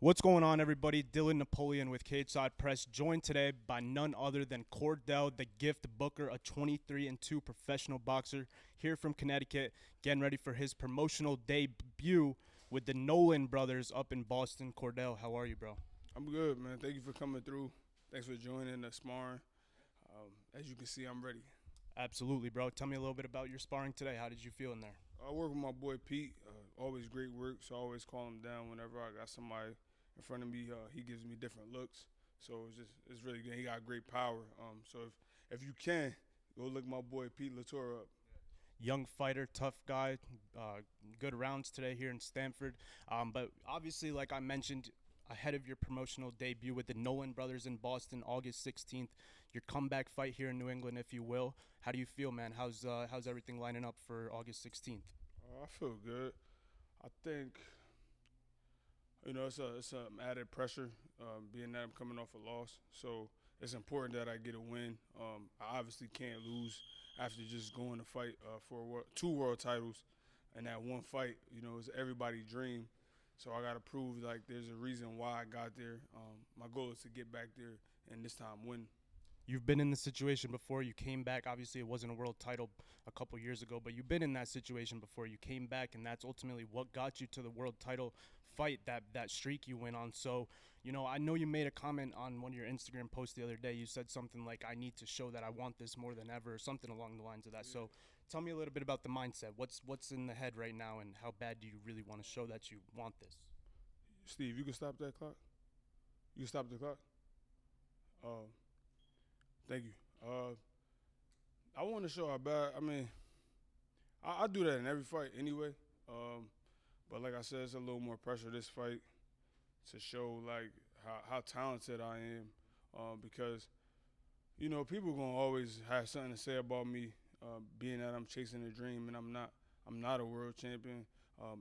What's going on, everybody? Dylan Napoleon with Cage Side Press, joined today by none other than Chordale the Gift Booker, a 23-2 professional boxer here from Connecticut, getting ready for his promotional debut with the Nolan brothers up in Boston. Chordale, how are you, bro? I'm good, man. Thank you for coming through. Thanks for joining the sparring. As you can see, I'm ready. Absolutely, bro. Tell me a little bit about your sparring today. How did you feel in there? I work with my boy Pete. Always great work, so I always call him down whenever I got somebody in front of me. He gives me different looks, so it's really good. He got great power. So if you can go look my boy Pete Latour up. Young fighter, tough guy, good rounds today here in Stamford. But obviously, like I mentioned, ahead of your promotional debut with the Nolan brothers in Boston, August 16th, your comeback fight here in New England, if you will. How do you feel, man? How's everything lining up for August 16th? I feel good. I think it's a added pressure, being that I'm coming off a loss. So it's important that I get a win. I obviously can't lose after just going to fight for two world titles, and that one fight, it's everybody's dream. So I got to prove like there's a reason why I got there. My goal is to get back there and this time win. You've been in the situation before. You came back. Obviously, it wasn't a world title a couple years ago, but you've been in that situation before. You came back, and that's ultimately what got you to the world title fight, that streak you went on. So, I know you made a comment on one of your Instagram posts the other day. You said something like, "I need to show that I want this more than ever," or something along the lines of that. So, tell me a little bit about the mindset. What's in the head right now, and how bad do you really want to show that you want this? Steve, you can stop that clock. You can stop the clock. Uh, Thank you. I want to show how bad. I mean, I do that in every fight anyway. But like I said, it's a little more pressure this fight to show like how talented I am. Because people gonna always have something to say about me, being that I'm chasing a dream and I'm not. I'm not a world champion.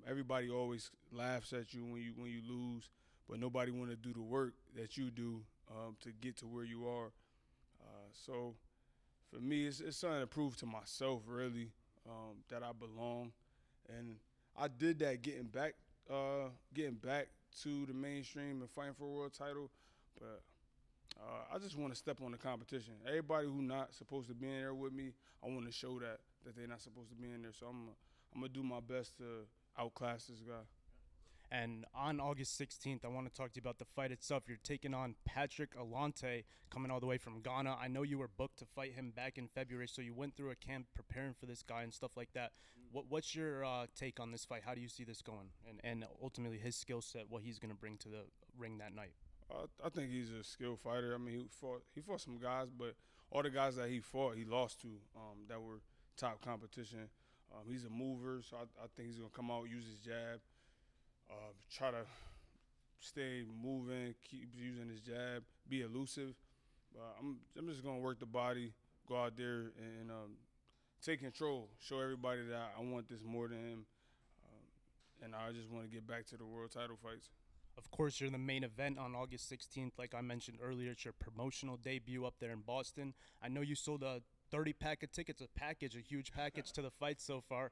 Everybody always laughs at you when you lose, but nobody want to do the work that you do to get to where you are. So for me, it's something to prove to myself, really, that I belong, and I did that getting back to the mainstream and fighting for a world title, but I just want to step on the competition. Everybody who not supposed to be in there with me, I want to show that they're not supposed to be in there. So I'm gonna do my best to outclass this guy. And on August 16th, I want to talk to you about the fight itself. You're taking on Patrick Alante, coming all the way from Ghana. I know you were booked to fight him back in February, so you went through a camp preparing for this guy and stuff like that. What's your take on this fight? How do you see this going? And ultimately his skill set, what he's going to bring to the ring that night? I think he's a skilled fighter. I mean, he fought some guys, but all the guys that he fought, he lost to that were top competition. He's a mover, so I think he's gonna come out, use his jab, try to stay moving, keep using his jab, be elusive. But I'm just gonna work the body, go out there and take control, show everybody that I want this more than him, and I just want to get back to the world title fights. Of course, you're the main event on August 16th. Like I mentioned earlier, it's your promotional debut up there in Boston. I know you sold a 30-pack of tickets, a huge package to the fight so far.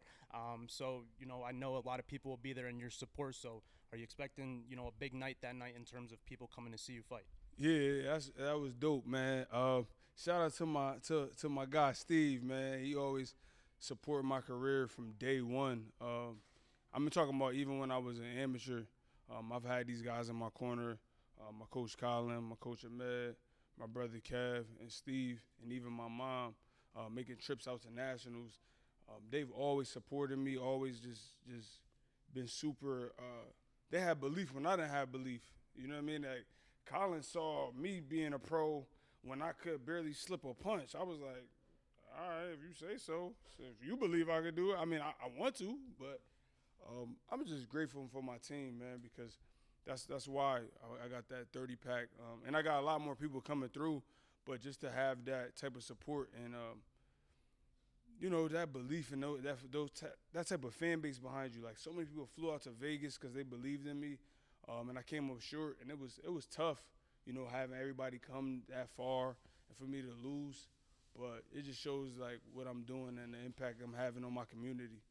So, I know a lot of people will be there in your support. So, are you expecting, a big night that night in terms of people coming to see you fight? Yeah, that was dope, man. Shout out to my guy Steve, man. He always supported my career from day one. I've been talking about even when I was an amateur. I've had these guys in my corner, my coach Colin, my coach Ahmed, my brother Kev, and Steve, and even my mom, making trips out to nationals. They've always supported me, always just been super. They had belief when I didn't have belief. You know what I mean? Like Colin saw me being a pro when I could barely slip a punch. I was like, all right, if you say so. So if you believe I could do it, I mean, I want to, but I'm just grateful for my team, man, because that's why I got that 30 pack, and I got a lot more people coming through. But just to have that type of support and that belief and that type of fan base behind you, like so many people flew out to Vegas because they believed in me, and I came up short, and it was tough, having everybody come that far and for me to lose. But it just shows like what I'm doing and the impact I'm having on my community.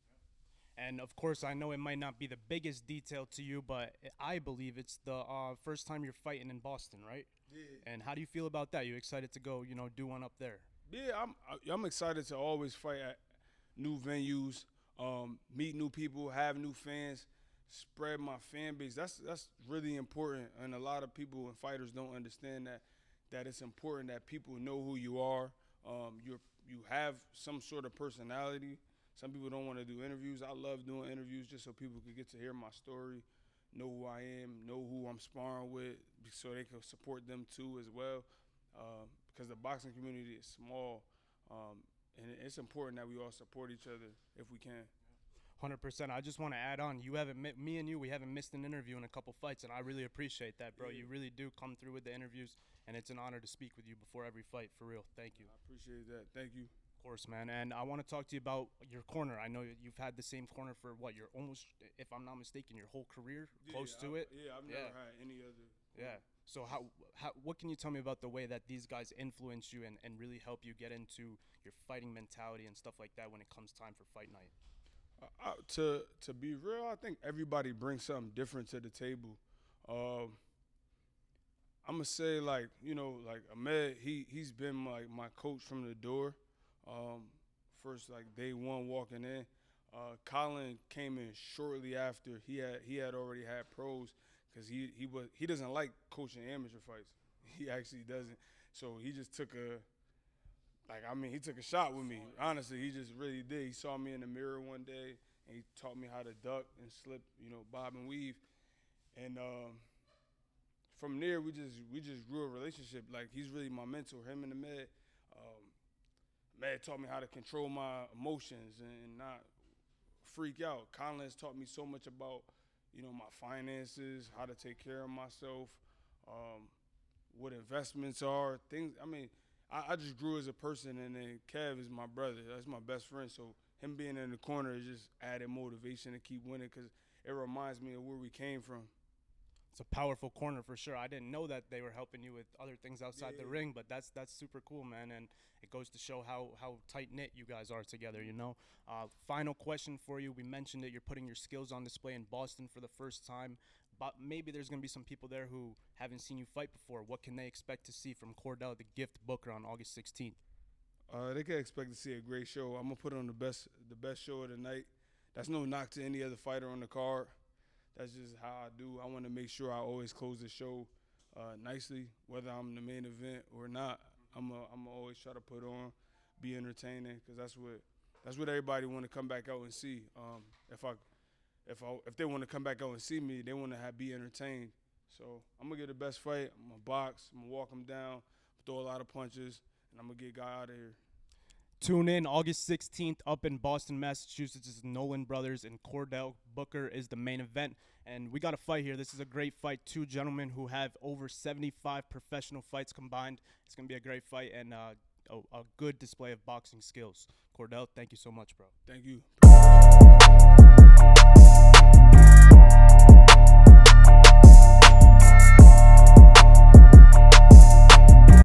And of course, I know it might not be the biggest detail to you, but I believe it's the first time you're fighting in Boston, right? Yeah. And how do you feel about that? You excited to go, do one up there? Yeah, I'm excited to always fight at new venues, meet new people, have new fans, spread my fan base. That's really important, and a lot of people and fighters don't understand that it's important that people know who you are. You have some sort of personality. Some people don't want to do interviews. I love doing interviews just so people can get to hear my story, know who I am, know who I'm sparring with, so they can support them too as well. Because the boxing community is small, and it's important that we all support each other if we can. 100%. I just want to add on. Me and you, we haven't missed an interview in a couple fights, and I really appreciate that, bro. Yeah. You really do come through with the interviews, and it's an honor to speak with you before every fight. For real, thank you. I appreciate that. Thank you. Of course, man. And I want to talk to you about your corner. I know you've had the same corner for what? You're almost, if I'm not mistaken, your whole career, close to it. Yeah, I've never had any other. Yeah. So what can you tell me about the way that these guys influence you and really help you get into your fighting mentality and stuff like that when it comes time for fight night? To be real, I think everybody brings something different to the table. I'm gonna say like Ahmed, he's been like my coach from the door. First like day one walking in. Colin came in shortly after. He had already had pros because he doesn't like coaching amateur fights. He actually doesn't. So he just took he took a shot with me. Honestly, he just really did. He saw me in the mirror one day and he taught me how to duck and slip, bob and weave. And from there we just grew a relationship. Like he's really my mentor. Him and the Med. Med taught me how to control my emotions and not freak out. Colin has taught me so much about, my finances, how to take care of myself, what investments are, things. I mean, I just grew as a person, and then Kev is my brother. That's my best friend. So him being in the corner is just added motivation to keep winning because it reminds me of where we came from. It's a powerful corner for sure. I didn't know that they were helping you with other things outside the ring, but that's super cool, man. And it goes to show how tight-knit you guys are together, Final question for you. We mentioned that you're putting your skills on display in Boston for the first time, but maybe there's going to be some people there who haven't seen you fight before. What can they expect to see from Chordale the Gift Booker on August 16th? They can expect to see a great show. I'm going to put on the best show of the night. That's no knock to any other fighter on the card. That's just how I do. I want to make sure I always close the show nicely, whether I'm the main event or not. I'm always try to put on, be entertaining, because that's what everybody want to come back out and see. If they want to come back out and see me, they want to be entertained. So I'm gonna get the best fight. I'm gonna box. I'm gonna walk him down, throw a lot of punches, and I'm gonna get a guy out of here. Tune in August 16th up in Boston, Massachusetts. It's Nolan Brothers, and Chordale Booker is the main event. And we got a fight here. This is a great fight. Two gentlemen who have over 75 professional fights combined. It's going to be a great fight and a good display of boxing skills. Chordale, thank you so much, bro. Thank you.